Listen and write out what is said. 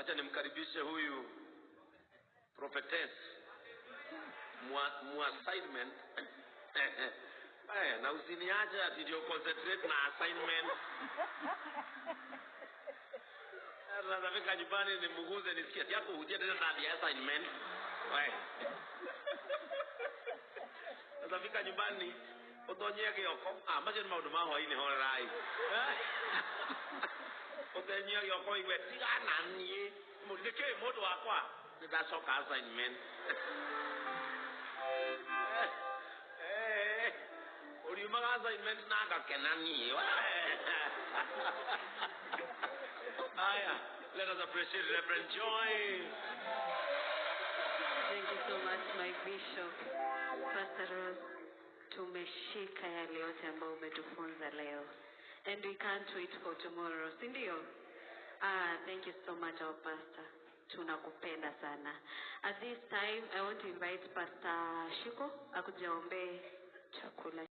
Wacha nimkaribishe huyu prophetess assignment. Na usiniache ati ndio concentrate na assignment. Nafika nyumbani nimuguze nisikie yako hujia tena na assignment. Nafika nyumbani utonyege yoko maje maundu ma hwaini horai. Utonyege yoko igwe tigana nie mudike modo wakwa ndacoka assignment. Uliumaga assignment na akakenani. Let us appreciate Reverend Joy. Thank you so much, my Bishop, Pastor Rose. Tumeshika yale yote ambayo umetufunza leo. And we can't wait for tomorrow. Sindio? Thank you so much, our pastor. Tunakupenda sana. At this time, I want to invite Pastor Shiko akujaombe chakula.